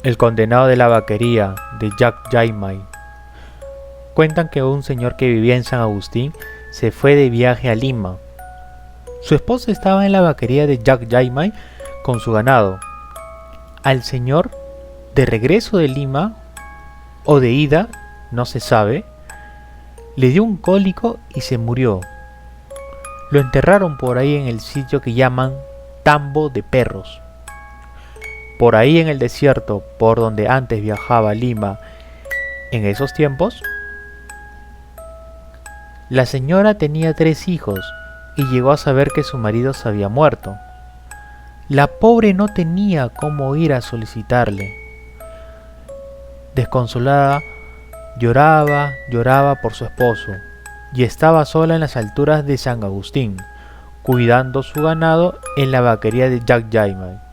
El condenado de la vaquería de Jack Jaimai. Cuentan que un señor que vivía en San Agustín se fue de viaje a Lima. Su esposa estaba en la vaquería de Jack Jaimai con su ganado. Al señor, de regreso de Lima o de ida, no se sabe, le dio un cólico y se murió. Lo enterraron por ahí en el sitio que llaman Tambo de Perros. Por ahí en el desierto, por donde antes viajaba Lima en esos tiempos, la señora tenía 3 hijos y llegó a saber que su marido se había muerto. La pobre no tenía cómo ir a solicitarle. Desconsolada, lloraba por su esposo y estaba sola en las alturas de San Agustín, cuidando su ganado en la vaquería de Jack Jaimai.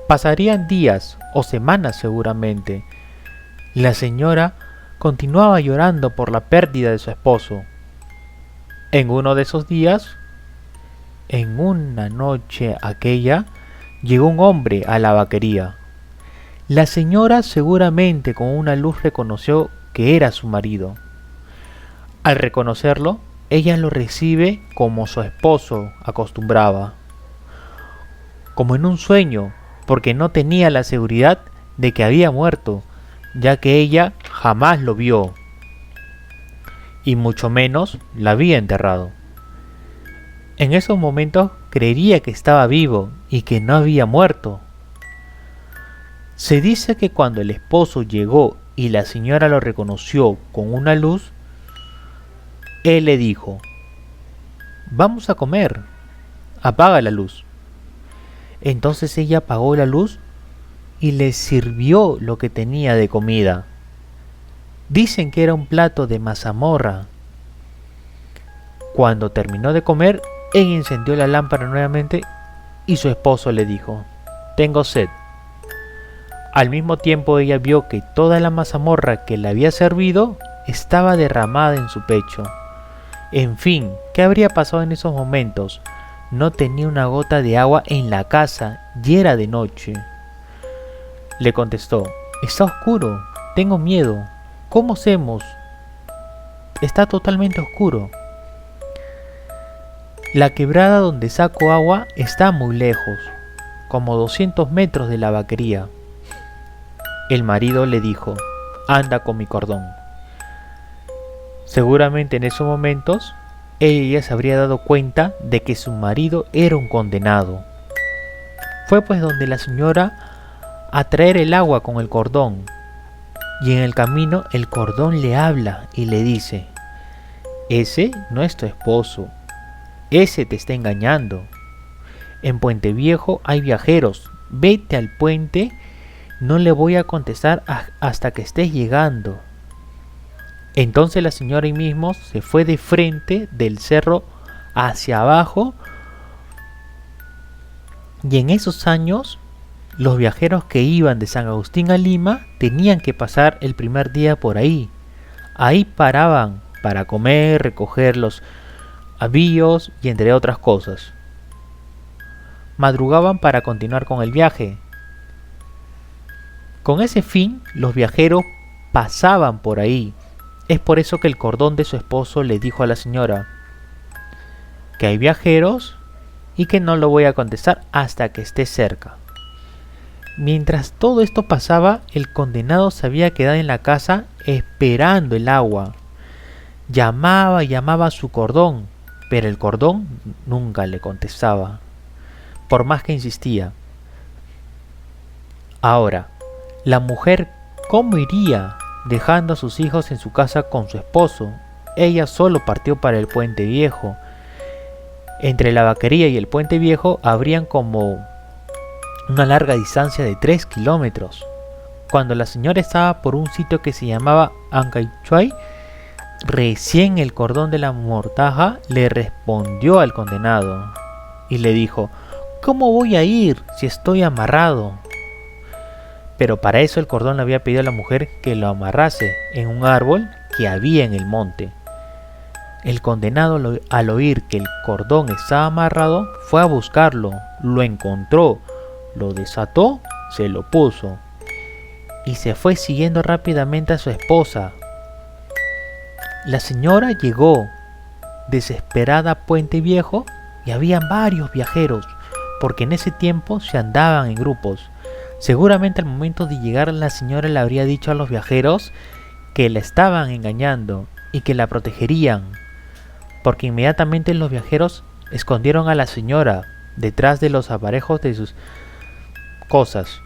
Pasarían días o semanas seguramente. La señora continuaba llorando por la pérdida de su esposo. En uno de esos días, en una noche aquella, llegó un hombre a la vaquería. La señora seguramente con una luz reconoció que era su marido. Al reconocerlo, ella lo recibe como su esposo acostumbraba, como en un sueño, porque no tenía la seguridad de que había muerto, ya que ella jamás lo vio, y mucho menos la había enterrado. En esos momentos creería que estaba vivo y que no había muerto. Se dice que cuando el esposo llegó y la señora lo reconoció con una luz, él le dijo: «Vamos a comer, apaga la luz». Entonces ella apagó la luz y le sirvió lo que tenía de comida. Dicen que era un plato de mazamorra. Cuando terminó de comer, ella encendió la lámpara nuevamente y su esposo le dijo: «Tengo sed». Al mismo tiempo ella vio que toda la mazamorra que le había servido estaba derramada en su pecho. En fin, ¿qué habría pasado en esos momentos? No tenía una gota de agua en la casa y era de noche. Le contestó: «Está oscuro, tengo miedo. ¿Cómo hacemos? Está totalmente oscuro. La quebrada donde saco agua está muy lejos, como 200 metros de la vaquería». El marido le dijo: «Anda con mi cordón». Seguramente en esos momentos ella se habría dado cuenta de que su marido era un condenado. Fue pues donde la señora a traer el agua con el cordón, y en el camino el cordón le habla y le dice: «Ese no es tu esposo, ese te está engañando. En Puente Viejo hay viajeros, vete al puente, no le voy a contestar hasta que estés llegando». Entonces la señora ahí mismo se fue de frente del cerro hacia abajo, y en esos años los viajeros que iban de San Agustín a Lima tenían que pasar el primer día por ahí. Ahí paraban para comer, recoger los avíos y entre otras cosas. Madrugaban para continuar con el viaje. Con ese fin, los viajeros pasaban por ahí. Es por eso que el cordón de su esposo le dijo a la señora que hay viajeros y que no lo voy a contestar hasta que esté cerca. Mientras todo esto pasaba, el condenado se había quedado en la casa esperando el agua. Llamaba a su cordón, pero el cordón nunca le contestaba, por más que insistía. Ahora, la mujer, ¿cómo iría dejando a sus hijos en su casa con su esposo? Ella solo partió para el Puente Viejo. Entre la vaquería y el Puente Viejo habrían como una larga distancia de 3 kilómetros. Cuando la señora estaba por un sitio que se llamaba Ancaychuay, recién el cordón de la mortaja le respondió al condenado y le dijo: «¿Cómo voy a ir si estoy amarrado?». Pero para eso el cordón le había pedido a la mujer que lo amarrase en un árbol que había en el monte. El condenado, al oír que el cordón estaba amarrado, fue a buscarlo, lo encontró, lo desató, se lo puso y se fue siguiendo rápidamente a su esposa. La señora llegó desesperada a Puente Viejo y habían varios viajeros, porque en ese tiempo se andaban en grupos. Seguramente al momento de llegar la señora le habría dicho a los viajeros que la estaban engañando y que la protegerían, porque inmediatamente los viajeros escondieron a la señora detrás de los aparejos de sus cosas.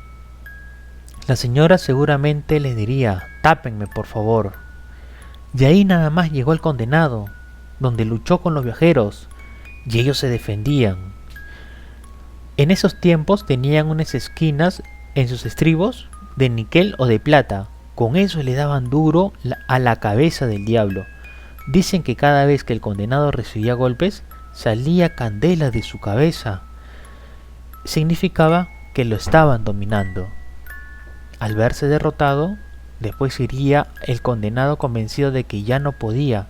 La señora seguramente les diría: tápenme por favor. Y ahí nada más llegó el condenado, donde luchó con los viajeros, y ellos se defendían. En esos tiempos tenían unas esquinas en sus estribos de níquel o de plata. Con eso le daban duro a la cabeza del diablo. Dicen que cada vez que el condenado recibía golpes, salía candela de su cabeza. Significaba que lo estaban dominando. Al verse derrotado, después iría el condenado convencido de que ya no podía.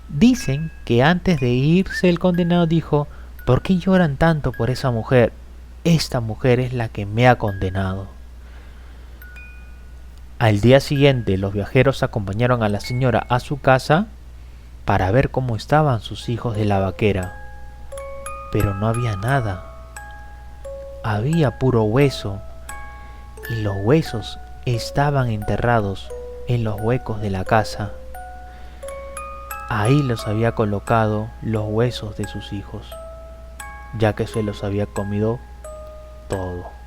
Dicen que antes de irse el condenado dijo: ¿por qué lloran tanto por esa mujer? Esta mujer es la que me ha condenado. Al día siguiente los viajeros acompañaron a la señora a su casa para ver cómo estaban sus hijos de la vaquera. Pero no había nada. Había puro hueso, y los huesos estaban enterrados en los huecos de la casa. Ahí los había colocado los huesos de sus hijos, ya que se los había comido todo.